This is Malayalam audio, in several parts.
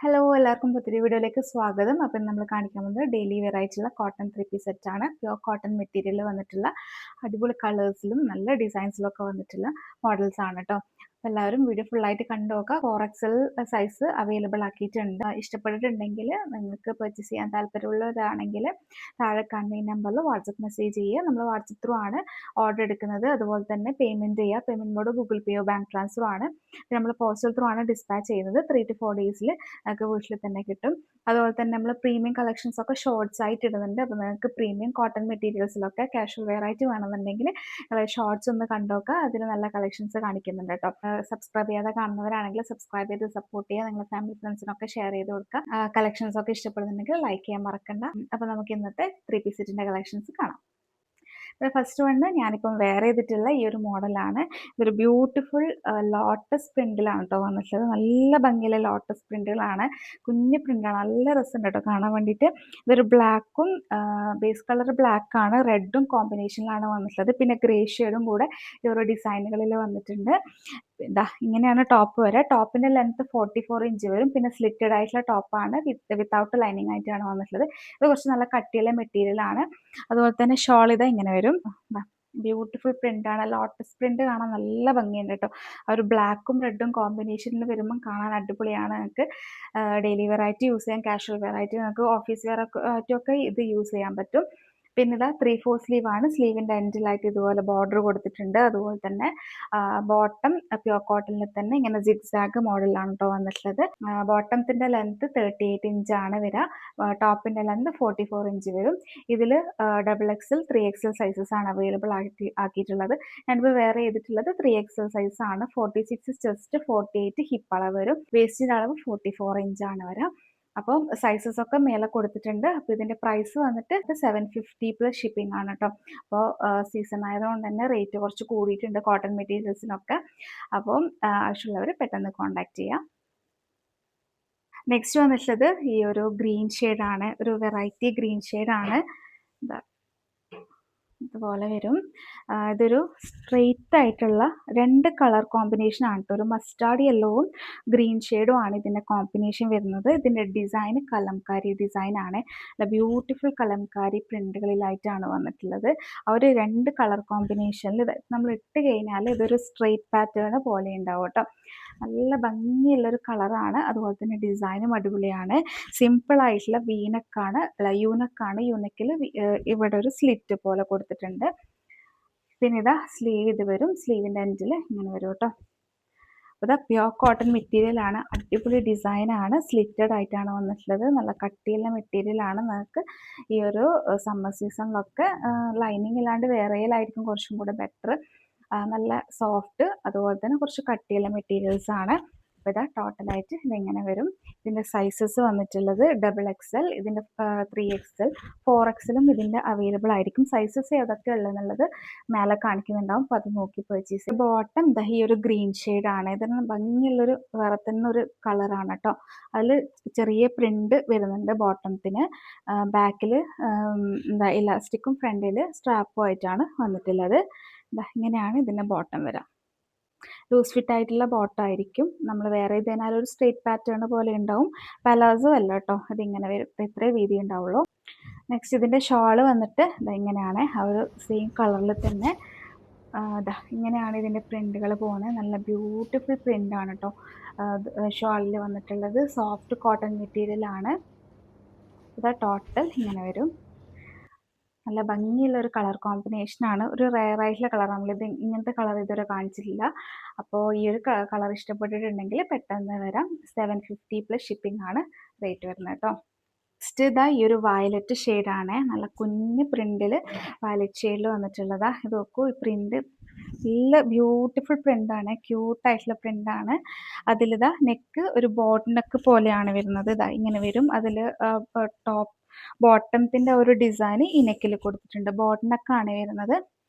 ഹലോ എല്ലാവർക്കും പുതിയ വീഡിയോയിലേക്ക് സ്വാഗതം. അപ്പം നമ്മൾ കാണിക്കാൻ പോകുന്നത് ഡെയിലി വെയർ ആയിട്ടുള്ള കോട്ടൺ 3 പീസ് സെറ്റാണ്. പ്യുവർ കോട്ടൺ മെറ്റീരിയലിൽ വന്നിട്ടുള്ള അടിപൊളി കളേഴ്സിലും നല്ല ഡിസൈൻസിലും ഒക്കെ വന്നിട്ടുള്ള മോഡൽസ് ആണ് കേട്ടോ. അപ്പോൾ എല്ലാവരും വീഡിയോ ഫുള്ളായിട്ട് കണ്ടു നോക്കുക. 4XL സൈസ് അവൈലബിൾ ആക്കിയിട്ടുണ്ട്. ഇഷ്ടപ്പെട്ടിട്ടുണ്ടെങ്കിൽ നിങ്ങൾക്ക് പർച്ചേസ് ചെയ്യാൻ താല്പര്യമുള്ളവരാണെങ്കിൽ താഴെ കാണുന്ന ഈ നമ്പറിൽ വാട്സപ്പ് മെസ്സേജ് ചെയ്യുക. നമ്മൾ വാട്സപ്പ് ത്രൂ ആണ് ഓർഡർ എടുക്കുന്നത്. അതുപോലെ തന്നെ പേയ്മെൻറ്റ് ചെയ്യുക. പേയ്മെൻറ്റ് മോഡ് ഗൂഗിൾ പേയോ ബാങ്ക് ട്രാൻസ്ഫറോ ആണ്. നമ്മൾ പോസ്റ്റൽ ത്രൂ ആണ് ഡിസ്പാച്ച് ചെയ്യുന്നത്. 3 to 4 ഡേയ്സിൽ ഒക്കെ വീട്ടിൽ തന്നെ കിട്ടും. അതുപോലെ തന്നെ നമ്മൾ പ്രീമിയം കളക്ഷൻസ് ഒക്കെ ഷോർട്സ് ആയിട്ട് ഇടുന്നുണ്ട്. അപ്പോൾ നിങ്ങൾക്ക് പ്രീമിയം കോട്ടൺ മെറ്റീരിയൽസിലൊക്കെ കാഷ്വൽ വെയർ ആയിട്ട് വേണമെന്നുണ്ടെങ്കിൽ ഷോർട്സ് ഒന്ന് കണ്ടോക്കുക. അതിൽ നല്ല കളക്ഷൻസ് കാണിക്കുന്നുണ്ട് കേട്ടോ. സബ്സ്ക്രൈബ് ചെയ്യാതെ കാണുന്നവരാണെങ്കിൽ സബ്സ്ക്രൈബ് ചെയ്ത് സപ്പോർട്ട് ചെയ്യുക. നിങ്ങളുടെ ഫാമിലി ഫ്രണ്ട്സിനൊക്കെ ഷെയർ ചെയ്ത് കൊടുക്കുക. കളക്ഷൻസ് ഒക്കെ ഇഷ്ടപ്പെടുന്നുണ്ടെങ്കിൽ ലൈക്ക് ചെയ്യാൻ മറക്കണ്ട. അപ്പോൾ നമുക്ക് ഇന്നത്തെ 3 പീസ് സെറ്റിൻ്റെ കളക്ഷൻസ് കാണാം. ഫസ്റ്റ് വണ് ഞാനിപ്പം വെയർ ചെയ്തിട്ടുള്ള ഈ ഒരു മോഡലാണ്. ഇതൊരു ബ്യൂട്ടിഫുൾ ലോട്ടസ് പ്രിന്റിലാണ് കേട്ടോ വന്നിട്ടുള്ളത്. നല്ല ഭംഗിയുള്ള ലോട്ടസ് പ്രിന്റുകളാണ്. കുഞ്ഞു പ്രിന്റാണ്, നല്ല രസമുണ്ട് കേട്ടോ കാണാൻ വേണ്ടിയിട്ട്. ഇതൊരു ബ്ലാക്കും ബേസ് കളർ ബ്ലാക്കാണ്, റെഡും കോമ്പിനേഷനിലാണ് വന്നിട്ടുള്ളത്. പിന്നെ ഗ്രേ ഷെയ്ഡും കൂടെ ഈ ഒരു ഡിസൈനുകളിൽ വന്നിട്ടുണ്ട്. ഇതാ ഇങ്ങനെയാണ് ടോപ്പ് വരെ. ടോപ്പിന്റെ ലെങ്ത് 44 ഇഞ്ച് വരും. പിന്നെ സ്ലിറ്റഡ് ആയിട്ടുള്ള ടോപ്പാണ്, വിത്തൗട്ട് ലൈനിങ് ആയിട്ടാണ് വന്നിട്ടുള്ളത്. ഇത് കുറച്ച് നല്ല കട്ടിയുള്ള മെറ്റീരിയൽ ആണ്. അതുപോലെ തന്നെ ഷോൾ ഇതാ ഇങ്ങനെ വരും. ബ്യൂട്ടിഫുൾ പ്രിന്റ് ആണ്. ലോട്ടസ് പ്രിന്റ് കാണാൻ നല്ല ഭംഗിയുണ്ട് കേട്ടോ. ആ ഒരു ബ്ലാക്കും റെഡും കോമ്പിനേഷനിൽ വരുമ്പം കാണാൻ അടിപൊളിയാണ്. നിങ്ങൾക്ക് ഡെയിലി വെയർ ആയിട്ട് യൂസ് ചെയ്യാം, കാഷ്വൽ വെയർ ആയിട്ട്, നിങ്ങൾക്ക് ഓഫീസ് വെയർ ആയിട്ടൊക്കെ ഇത് യൂസ് ചെയ്യാൻ പറ്റും. പിന്നെ ഇതാ 3/4 സ്ലീവ് ആണ്. സ്ലീവിന്റെ എൻഡിലായിട്ട് ഇതുപോലെ ബോർഡർ കൊടുത്തിട്ടുണ്ട്. അതുപോലെ തന്നെ ബോട്ടം പ്യുവർ കോട്ടണിൽ തന്നെ ഇങ്ങനെ സിഗ്സാഗ് മോഡലാണ് കേട്ടോ വന്നിട്ടുള്ളത്. ബോട്ടത്തിന്റെ ലെങ്ത് 38 ഇഞ്ചാണ് വരിക. ടോപ്പിന്റെ ലെങ്ത് 44 ഇഞ്ച് വരും. ഇതിൽ XXL 3XL സൈസസ് ആണ് അവൈലബിൾ ആക്കിയിട്ടുള്ളത്. ഞാനിപ്പോൾ വെയർ ചെയ്തിട്ടുള്ളത് 3XL സൈസ് ആണ്. 46 ചെസ്റ്റ്, 48 ഹിപ്പ് അളവ് വരും. വേസ്റ്റിന്റെ അളവ് 44 ഇഞ്ചാണ് വരിക. അപ്പം സൈസസ് ഒക്കെ മേലെ കൊടുത്തിട്ടുണ്ട്. അപ്പോൾ ഇതിന്റെ പ്രൈസ് വന്നിട്ട് 750 പ്ലസ് ഷിപ്പിംഗ് ആണ് കേട്ടോ. അപ്പോൾ സീസൺ ആയതുകൊണ്ട് തന്നെ റേറ്റ് കുറച്ച് കൂടിയിട്ടുണ്ട് കോട്ടൺ മെറ്റീരിയൽസിനൊക്കെ. അപ്പം ആവശ്യമുള്ളവർ പെട്ടെന്ന് കോൺടാക്ട് ചെയ്യാം. നെക്സ്റ്റ് വന്നിട്ടുള്ളത് ഈ ഒരു ഗ്രീൻ ഷെയ്ഡാണ്. ഒരു വെറൈറ്റി ഗ്രീൻ ഷെയ്ഡാണ്. ഇതുപോലെ വരും. ഇതൊരു സ്ട്രെയിറ്റ് ആയിട്ടുള്ള 2 കളർ കോമ്പിനേഷൻ ആണ് കേട്ടോ. ഒരു മസ്റ്റാർഡ് യെല്ലോവും ഗ്രീൻ ഷെയ്ഡും ആണ് ഇതിൻ്റെ കോമ്പിനേഷൻ വരുന്നത്. ഇതിൻ്റെ ഡിസൈൻ കലംകാരി ഡിസൈൻ ആണ്. ബ്യൂട്ടിഫുൾ കലംകാരി പ്രിന്റുകളിലായിട്ടാണ് വന്നിട്ടുള്ളത്. ആ ഒരു 2 കളർ കോമ്പിനേഷനിൽ നമ്മൾ ഇട്ട് കഴിഞ്ഞാൽ ഇതൊരു സ്ട്രെയിറ്റ് പാറ്റേൺ പോലെ ഉണ്ടാവും കേട്ടോ. നല്ല ഭംഗിയുള്ളൊരു കളറാണ്. അതുപോലെ തന്നെ ഡിസൈനും അടിപൊളിയാണ്. സിമ്പിൾ ആയിട്ടുള്ള വീനക്കാണ്, യൂനക്കാണ്. യൂനക്കിൽ ഇവിടെ ഒരു സ്ലിറ്റ് പോലെ കൊടുത്തിട്ടുണ്ട്. പിന്നെ ഇതാ സ്ലീവ് ഇത് വരും. സ്ലീവിൻ്റെ എൻഡിൽ ഇങ്ങനെ വരും കേട്ടോ. അപ്പോൾ ഇതാ പ്യുവർ കോട്ടൺ മെറ്റീരിയൽ ആണ്. അടിപൊളി ഡിസൈനാണ്. സ്ലിറ്റഡ് ആയിട്ടാണ് വന്നിട്ടുള്ളത്. നല്ല കട്ടിയുള്ള മെറ്റീരിയൽ ആണ്. നിങ്ങൾക്ക് ഈ ഒരു സമ്മർ സീസണിലൊക്കെ ലൈനിങ് ഇല്ലാണ്ട് വേറെയിലായിരിക്കും കുറച്ചും കൂടെ ബെറ്റർ. നല്ല സോഫ്റ്റ്, അതുപോലെ തന്നെ കുറച്ച് കട്ടിയുള്ള മെറ്റീരിയൽസ് ആണ്. അപ്പോൾ ഇതാ ടോട്ടലായിട്ട് ഇതിങ്ങനെ വരും. ഇതിൻ്റെ സൈസസ് വന്നിട്ടുള്ളത് XXL, ഇതിൻ്റെ 3XL, 4XLും ഇതിൻ്റെ അവൈലബിൾ ആയിരിക്കും. സൈസസ് ഏതൊക്കെ ഉള്ളതെന്നുള്ളത് മേലെ കാണിക്കുന്നുണ്ടാവും. അപ്പോൾ അത് നോക്കി പർച്ചേസ് ചെയ്യും. ബോട്ടം ദാ ഈ ഒരു ഗ്രീൻ ഷെയ്ഡാണ്. ഇതിന് ഭംഗിയുള്ളൊരു വേറെ തന്നെ ഒരു കളറാണ് കേട്ടോ. അതിൽ ചെറിയ പ്രിന്റ് വരുന്നുണ്ട് ബോട്ടത്തിന്. ബാക്കിൽ എന്താ ഇലാസ്റ്റിക്കും ഫ്രണ്ടിൽ സ്ട്രാപ്പും ആയിട്ടാണ് വന്നിട്ടുള്ളത്. ഇങ്ങനെയാണ് ഇതിൻ്റെ ബോട്ടം വരിക. ലൂസ് ഫിറ്റ് ആയിട്ടുള്ള ബോട്ടം ആയിരിക്കും. നമ്മൾ വേറെ ചെയ്തതിനാൽ ഒരു സ്ട്രേറ്റ് പാറ്റേൺ പോലെ ഉണ്ടാവും. പലാസോ അല്ല കേട്ടോ, അതിങ്ങനെ വരും. ഇത്രേ വീതി ഉണ്ടാവുള്ളൂ. നെക്സ്റ്റ് ഇതിൻ്റെ ഷാള് വന്നിട്ട് ഇങ്ങനെയാണ്. ആ ഒരു സെയിം കളറിൽ തന്നെ ഇങ്ങനെയാണ് ഇതിൻ്റെ പ്രിന്റുകൾ പോകുന്നത്. നല്ല ബ്യൂട്ടിഫുൾ പ്രിൻ്റാണ് കേട്ടോ ഷാളിൽ വന്നിട്ടുള്ളത്. സോഫ്റ്റ് കോട്ടൺ മെറ്റീരിയൽ ആണ്. ഇതാ ടോട്ടൽ ഇങ്ങനെ വരും. നല്ല ഭംഗിയുള്ള ഒരു കളർ കോമ്പിനേഷനാണ്. ഒരു റെയർ ആയിട്ടുള്ള കളർ. നമ്മളിത് ഇങ്ങനത്തെ കളർ ഇതുവരെ കാണിച്ചിട്ടില്ല. അപ്പോൾ ഈ ഒരു കളർ ഇഷ്ടപ്പെട്ടിട്ടുണ്ടെങ്കിൽ പെട്ടെന്ന് വരാം. 750 പ്ലസ് ഷിപ്പിംഗ് ആണ് റേറ്റ് വരുന്നത് കേട്ടോ. നെക്സ്റ്റ് ഇതാ ഈ ഒരു വയലറ്റ് ഷെയ്ഡാണ്. നല്ല കുഞ്ഞ് പ്രിന്റിൽ വയലറ്റ് ഷെയ്ഡിൽ വന്നിട്ടുള്ളതാ. ഇത് നോക്കൂ, ഈ പ്രിന്റ് നല്ല ബ്യൂട്ടിഫുൾ പ്രിന്റാണ്. ക്യൂട്ടായിട്ടുള്ള പ്രിന്റാണ്. അതിലിതാ നെക്ക് ഒരു ബോട്ട് നെക്ക് പോലെയാണ് വരുന്നത്. ഇതാ ഇങ്ങനെ വരും. അതിൽ ടോപ്പ് ബോട്ടത്തിന്റെ ഒരു ഡിസൈൻ ഈ നെക്കിൽ കൊടുത്തിട്ടുണ്ട്. ബോട്ട് നെക്കാണ് വരുന്നത്.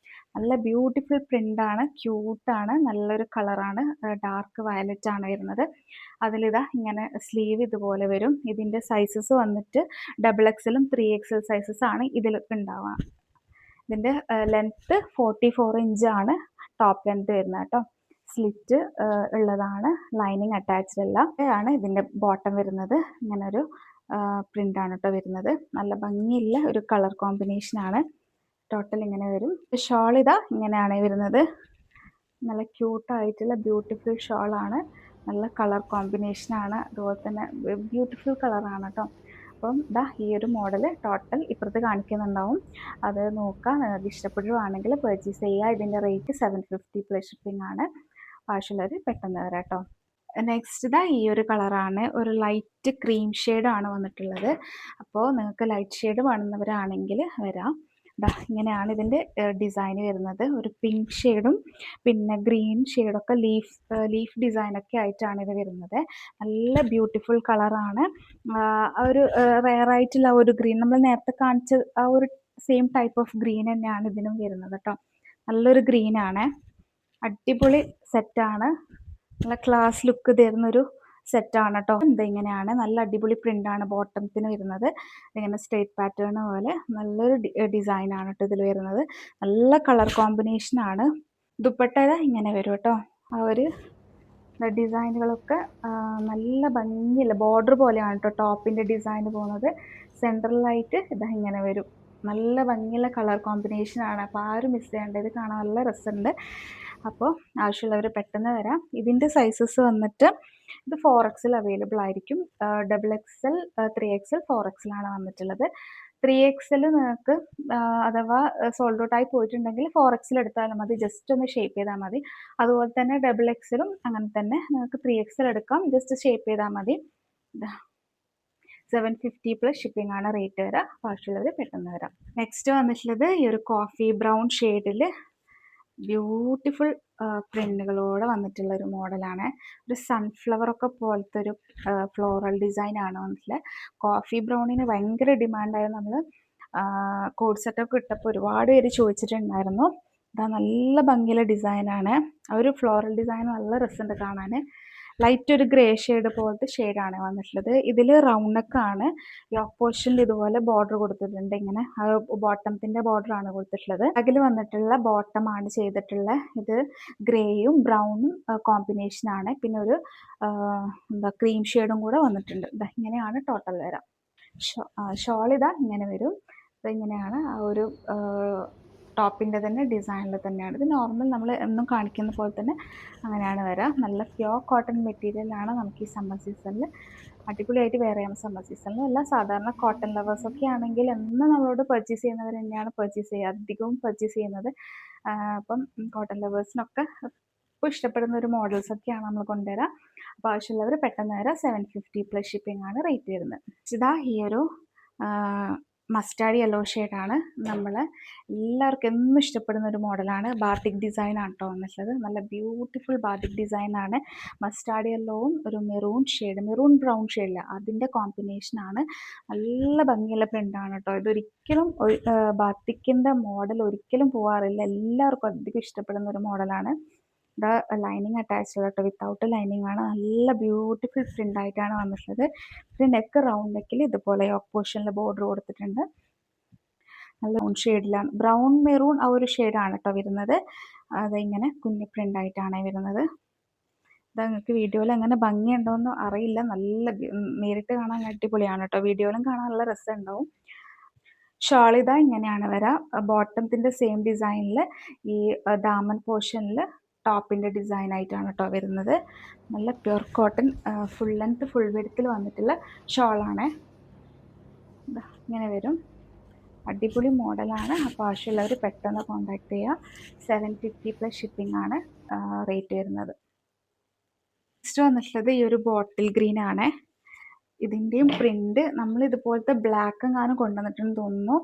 നല്ല ബ്യൂട്ടിഫുൾ പ്രിന്റാണ്, ക്യൂട്ടാണ്, നല്ലൊരു കളറാണ്. ഡാർക്ക് വയലറ്റ് ആണ് വരുന്നത്. അതിലിതാ ഇങ്ങനെ സ്ലീവ് ഇതുപോലെ വരും. ഇതിൻ്റെ സൈസസ് വന്നിട്ട് XXLും 3XL സൈസസ് ആണ് ഇതിൽ ഉണ്ടാവുക. ഇതിൻ്റെ ലെങ്ത്ത് 44 ഇഞ്ചാണ് ടോപ്പ് ലെങ്ത് വരുന്നത് കേട്ടോ. സ്ലിറ്റ് ഉള്ളതാണ്, ലൈനിങ് അറ്റാച്ച്ഡ് അല്ല. ആണ് ഇതിൻ്റെ ബോട്ടം വരുന്നത്. ഇങ്ങനൊരു പ്രിൻ്റാണ് കേട്ടോ വരുന്നത്. നല്ല ഭംഗിയുള്ള ഒരു കളർ കോമ്പിനേഷനാണ്. ടോട്ടൽ ഇങ്ങനെ വരും. ഷോൾ ഇതാ ഇങ്ങനെയാണ് വരുന്നത്. നല്ല ക്യൂട്ടായിട്ടുള്ള ബ്യൂട്ടിഫുൾ ഷോളാണ്. നല്ല കളർ കോമ്പിനേഷനാണ്. അതുപോലെ തന്നെ ബ്യൂട്ടിഫുൾ കളറാണ് കേട്ടോ. അപ്പം ഇതാ ഈ ഒരു മോഡൽ ടോട്ടൽ ഇപ്പുറത്ത് കാണിക്കുന്നുണ്ടാവും. അത് നോക്കാം. നിങ്ങൾക്ക് ഇഷ്ടപ്പെടുവാണെങ്കിൽ പർച്ചേസ് ചെയ്യുക. ഇതിൻ്റെ റേറ്റ് 750 പ്ലസ് ഷിപ്പിംഗ് ആണ്. ആവശ്യമുള്ളവർ പെട്ടെന്ന് വരാം കേട്ടോ. നെക്സ്റ്റ് ഇതാ ഈ ഒരു കളറാണ്. ഒരു ലൈറ്റ് ക്രീം ഷെയ്ഡാണ് വന്നിട്ടുള്ളത്. അപ്പോൾ നിങ്ങൾക്ക് ലൈറ്റ് ഷെയ്ഡ് വേണമെന്നവരാണെങ്കിൽ വരാം. ഇങ്ങനെയാണ് ഇതിൻ്റെ ഡിസൈൻ വരുന്നത്. ഒരു പിങ്ക് ഷെയ്ഡും പിന്നെ ഗ്രീൻ ഷെയ്ഡൊക്കെ ലീഫ് ഡിസൈനൊക്കെ ആയിട്ടാണ് ഇത് വരുന്നത്. നല്ല ബ്യൂട്ടിഫുൾ കളറാണ്. ആ ഒരു റെയർ ആയിട്ടുള്ള ഒരു ഗ്രീൻ, നമ്മൾ നേരത്തെ കാണിച്ച ആ ഒരു സെയിം ടൈപ്പ് ഓഫ് ഗ്രീൻ തന്നെയാണ് ഇതിനും വരുന്നത് കേട്ടോ. നല്ലൊരു ഗ്രീനാണ്. അടിപൊളി സെറ്റാണ്. നല്ല ക്ലാസ് ലുക്ക് തരുന്നൊരു സെറ്റാണ് കേട്ടോ. ഇങ്ങനെയാണ് നല്ല അടിപൊളി പ്രിൻ്റാണ് ബോട്ടത്തിന് വരുന്നത്. ഇങ്ങനെ സ്ട്രേറ്റ് പാറ്റേൺ പോലെ നല്ലൊരു ഡിസൈനാണ് കേട്ടോ ഇതിൽ വരുന്നത്. നല്ല കളർ കോമ്പിനേഷനാണ്. ദുപ്പട്ട ഇങ്ങനെ വരും കേട്ടോ. ആ ഒരു ഡിസൈനുകളൊക്കെ നല്ല ഭംഗിയില്ല ബോർഡർ പോലെയാണ് കേട്ടോ ടോപ്പിൻ്റെ ഡിസൈൻ പോകുന്നത്. സെൻട്രലായിട്ട് ഇങ്ങനെ വരും. നല്ല ഭംഗിയുള്ള കളർ കോമ്പിനേഷനാണ്. അപ്പോൾ ആരും മിസ് ചെയ്യേണ്ട. ഇത് കാണാൻ നല്ല രസമുണ്ട്. അപ്പോൾ ആവശ്യമുള്ളവർ പെട്ടെന്ന് വരാം. ഇതിൻ്റെ സൈസസ് വന്നിട്ട് ഇത് 4XL അവൈലബിൾ ആയിരിക്കും. XXL, 3XL, 4XL ആണ് വന്നിട്ടുള്ളത്. 3XL നിങ്ങൾക്ക് അഥവാ സോൾഡ് ഔട്ട് ആയി പോയിട്ടുണ്ടെങ്കിൽ 4XL എടുത്താലും മതി. ജസ്റ്റ് ഒന്ന് ഷേപ്പ് ചെയ്താൽ മതി. അതുപോലെ തന്നെ XXLും അങ്ങനെ തന്നെ നിങ്ങൾക്ക് 3XL എടുക്കാം. ജസ്റ്റ് ഷേപ്പ് ചെയ്താൽ മതി. 750 പ്ലസ് ഷിപ്പിംഗ് ആണ് റേറ്റ് വരാം. ആവശ്യമുള്ളവർ പെട്ടെന്ന് വരാം. നെക്സ്റ്റ് വന്നിട്ടുള്ളത് ഈ ഒരു കോഫി ബ്രൗൺ ഷെയ്ഡിൽ ബ്യൂട്ടിഫുൾ പ്രിന്റുകളോടെ വന്നിട്ടുള്ള ഒരു മോഡലാണ്. ഒരു സൺഫ്ലവർ ഒക്കെ പോലത്തെ ഒരു ഫ്ലോറൽ ഡിസൈനാണ് വന്നിട്ടുള്ളത്. കോഫി ബ്രൗണിന് ഭയങ്കര ഡിമാൻഡായിരുന്നു. നമ്മൾ കോഡ് സെറ്റൊക്കെ ഇട്ടപ്പോൾ ഒരുപാട് പേര് ചോദിച്ചിട്ടുണ്ടായിരുന്നു. ഇതാ നല്ല ഭംഗിയുള്ള ഡിസൈനാണ്. ആ ഒരു ഫ്ലോറൽ ഡിസൈൻ നല്ല രസമുണ്ട് കാണാൻ. ലൈറ്റ് ഒരു ഗ്രേ ഷെയ്ഡ് പോലത്തെ ഷെയ്ഡാണ് വന്നിട്ടുള്ളത്. ഇതിൽ റൗണ്ട് നെക്കാണ്. യോക്ക് പോർഷനിൽ ഇതുപോലെ ബോർഡർ കൊടുത്തിട്ടുണ്ട്. ഇങ്ങനെ ബോട്ടത്തിൻ്റെ ബോർഡറാണ് കൊടുത്തിട്ടുള്ളത്. അതിൽ വന്നിട്ടുള്ള ബോട്ടമാണ് ചെയ്തിട്ടുള്ള ഇത് ഗ്രേയും ബ്രൗണും കോമ്പിനേഷനാണ്. പിന്നെ ഒരു ക്രീം ഷെയ്ഡും കൂടെ വന്നിട്ടുണ്ട്. ഇങ്ങനെയാണ് ടോട്ടൽ വരാം. ഷോൾ ഇങ്ങനെ വരും. ഇങ്ങനെയാണ് ആ ഒരു ടോപ്പിൻ്റെ തന്നെ ഡിസൈനിൽ തന്നെയാണ്. ഇത് നോർമൽ നമ്മൾ എന്നും കാണിക്കുന്ന പോലെ തന്നെ അങ്ങനെയാണ് വരാം. നല്ല പ്യോർ കോട്ടൺ മെറ്റീരിയലാണ്. നമുക്ക് ഈ സമ്മർ സീസണിൽ അടിപൊളിയായിട്ട് വെയർ ചെയ്യാം. സമ്മർ സീസണിൽ അല്ല, സാധാരണ കോട്ടൺ ലവേഴ്സൊക്കെ ആണെങ്കിൽ എന്നും നമ്മളോട് പർച്ചേസ് ചെയ്യുന്നവർ തന്നെയാണ് പർച്ചേസ് ചെയ്യുക, അധികവും പർച്ചേസ് ചെയ്യുന്നത്. അപ്പം കോട്ടൺ ലവേഴ്സിനൊക്കെ ഇപ്പോൾ ഇഷ്ടപ്പെടുന്ന ഒരു മോഡൽസൊക്കെയാണ് നമ്മൾ കൊണ്ടുവരാം. അപ്പോൾ ആവശ്യമുള്ളവർ പെട്ടെന്ന് വരാം. 750 പ്ലസ് ഷിപ്പിംഗ് ആണ് റേറ്റ് വരുന്നത്. ഇതാ ഈ ഒരു മസ്റ്റാർഡ് യെല്ലോ ഷെയ്ഡാണ്. നമ്മൾ എല്ലാവർക്കും എന്നും ഇഷ്ടപ്പെടുന്ന ഒരു മോഡലാണ്. ബാത്തിക് ഡിസൈനാണ് കേട്ടോ വന്നിട്ടുള്ളത്. നല്ല ബ്യൂട്ടിഫുൾ ബാത്തിക് ഡിസൈനാണ്. മസ്റ്റാർഡ് യെല്ലോവും ഒരു മെറൂൺ ബ്രൗൺ ഷെയ്ഡില്ല, അതിൻ്റെ കോമ്പിനേഷനാണ്. നല്ല ഭംഗിയുള്ള പ്രിൻ്റാണ് കേട്ടോ. ഇതൊരിക്കലും ബാത്തിക്കിൻ്റെ മോഡൽ ഒരിക്കലും പോകാറില്ല. എല്ലാവർക്കും അധികം ഇഷ്ടപ്പെടുന്ന ഒരു മോഡലാണ്. ലൈനിങ് അറ്റാച്ച്ഡ് കേട്ടോ, വിത്തൗട്ട് ലൈനിങ് ആണ്. നല്ല ബ്യൂട്ടിഫുൾ പ്രിൻ്റ് ആയിട്ടാണ് വന്നിട്ടുള്ളത്. ഇത് നെക്ക് റൗണ്ട് നെക്കിൽ ഇതുപോലെ യോക്ക് പോർഷനിൽ ബോർഡർ കൊടുത്തിട്ടുണ്ട്. നല്ല ഷെയ്ഡിലാണ്, ബ്രൗൺ മെറൂൺ ആ ഒരു ഷെയ്ഡാണ് കേട്ടോ വരുന്നത്. അതിങ്ങനെ കുഞ്ഞു പ്രിൻ്റ് ആയിട്ടാണ് വരുന്നത്. ഇത് നിങ്ങൾക്ക് വീഡിയോയിൽ എങ്ങനെ ഭംഗിയുണ്ടോയെന്ന് അറിയില്ല. നല്ല നേരിട്ട് കാണാൻ അടിപൊളിയാണ് കേട്ടോ. വീഡിയോയിലും കാണാൻ നല്ല രസമുണ്ടാവും. ഷോൾ ഇങ്ങനെയാണ് വരാം. ബോട്ടത്തിൻ്റെ സെയിം ഡിസൈനിൽ ഈ ദാമൻ പോർഷനിൽ ടോപ്പിൻ്റെ ഡിസൈൻ ആയിട്ടാണ് കേട്ടോ വരുന്നത്. നല്ല pure cotton full length full വിഡ്ത്തിൽ വന്നിട്ടുള്ള ഷോളാണ്. ഇങ്ങനെ വരും. അടിപൊളി മോഡലാണ്. അപ്പോൾ ആവശ്യമുള്ളവർ പെട്ടെന്ന് കോൺടാക്ട് ചെയ്യുക. 750 പ്ലസ് ഷിപ്പിംഗ് ആണ് റേറ്റ് വരുന്നത്. നെക്സ്റ്റ് വന്നിട്ടുള്ളത് ഈ ഒരു ബോട്ടിൽ ഗ്രീൻ ആണ്. ഇതിൻ്റെയും പ്രിൻ്റ് നമ്മൾ ഇതുപോലത്തെ ബ്ലാക്ക് എങ്ങാനും കൊണ്ടുവന്നിട്ടെന്ന് തോന്നുന്നു.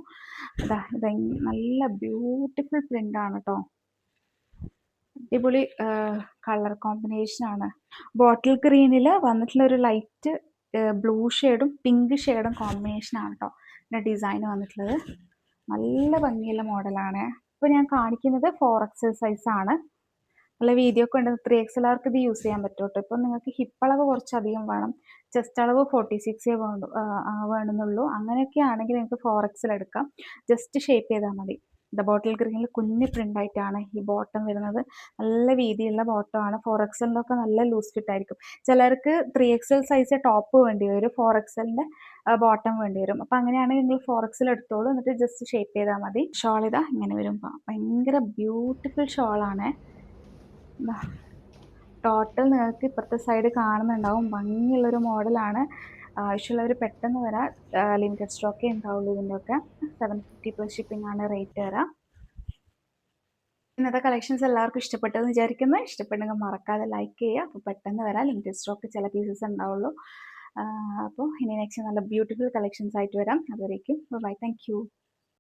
ഇത് നല്ല ബ്യൂട്ടിഫുൾ പ്രിൻ്റാണ് കേട്ടോ. അടിപൊളി കളർ കോമ്പിനേഷനാണ്. ബോട്ടിൽ ഗ്രീനിൽ വന്നിട്ടുള്ള ഒരു ലൈറ്റ് ബ്ലൂ ഷെയ്ഡും പിങ്ക് ഷെയ്ഡും കോമ്പിനേഷനാണ് കേട്ടോ പിന്നെ ഡിസൈൻ വന്നിട്ടുള്ളത്. നല്ല ഭംഗിയുള്ള മോഡലാണ്. ഇപ്പോൾ ഞാൻ കാണിക്കുന്നത് 4XL സൈസാണ്. നല്ല വീഡിയോ ഒക്കെ ഉണ്ട്. 3XLർക്ക് ഇത് യൂസ് ചെയ്യാൻ പറ്റും കേട്ടോ. ഇപ്പം നിങ്ങൾക്ക് ഹിപ്പ് അളവ് കുറച്ചധികം വേണം, ചെസ്റ്റ് അളവ് 46 വേണമെന്നുള്ളൂ, അങ്ങനെയൊക്കെ ആണെങ്കിൽ നിങ്ങൾക്ക് 4XL എടുക്കാം. ജസ്റ്റ് ഷേപ്പ് ചെയ്താൽ മതി. ബോട്ടിൽ ഗ്രീനിൽ കുഞ്ഞ് പ്രിൻ്റ് ആയിട്ടാണ് ഈ ബോട്ടം വരുന്നത്. നല്ല വീതിയുള്ള ബോട്ടമാണ്. 4XL നല്ല ലൂസ് ഫിറ്റ് ആയിരിക്കും. ചിലർക്ക് 3XL സൈസ് ടോപ്പ് വേണ്ടി വരും, 4XL ബോട്ടം വേണ്ടി വരും. അപ്പം അങ്ങനെയാണെങ്കിൽ നിങ്ങൾ 4XL എടുത്തോളൂ, എന്നിട്ട് ജസ്റ്റ് ഷേപ്പ് ചെയ്താൽ മതി. ഷോൾ ഇതാ ഇങ്ങനെ വരും. ഭയങ്കര ബ്യൂട്ടിഫുൾ ഷോളാണ്. ടോട്ടൽ നിങ്ങൾക്ക് ഇപ്പുറത്തെ സൈഡ് കാണുന്നുണ്ടാവും. ഭംഗിയുള്ളൊരു മോഡലാണ്. ആവശ്യമുള്ളവർ പെട്ടെന്ന് വരാം. ലിമിറ്റഡ് സ്റ്റോക്കേ ഉണ്ടാവുള്ളൂ. ഇതിൻ്റെയൊക്കെ 750+ ഷിപ്പിംഗ് ആണ് റേറ്റ് വരാം. ഇന്നത്തെ കളക്ഷൻസ് എല്ലാവർക്കും ഇഷ്ടപ്പെട്ടെന്ന് വിചാരിക്കുന്നു. ഇഷ്ടപ്പെട്ടെങ്കിൽ മറക്കാതെ ലൈക്ക് ചെയ്യുക. അപ്പോൾ പെട്ടെന്ന് വരാം. ലിമിറ്റഡ് സ്റ്റോക്ക് ചില പീസസ് ഉണ്ടാവുള്ളൂ. അപ്പോൾ ഇനി നെക്സ്റ്റ് നല്ല ബ്യൂട്ടിഫുൾ കളക്ഷൻസ് ആയിട്ട് വരാം. അതുവരേക്കും ബൈ. Thank you.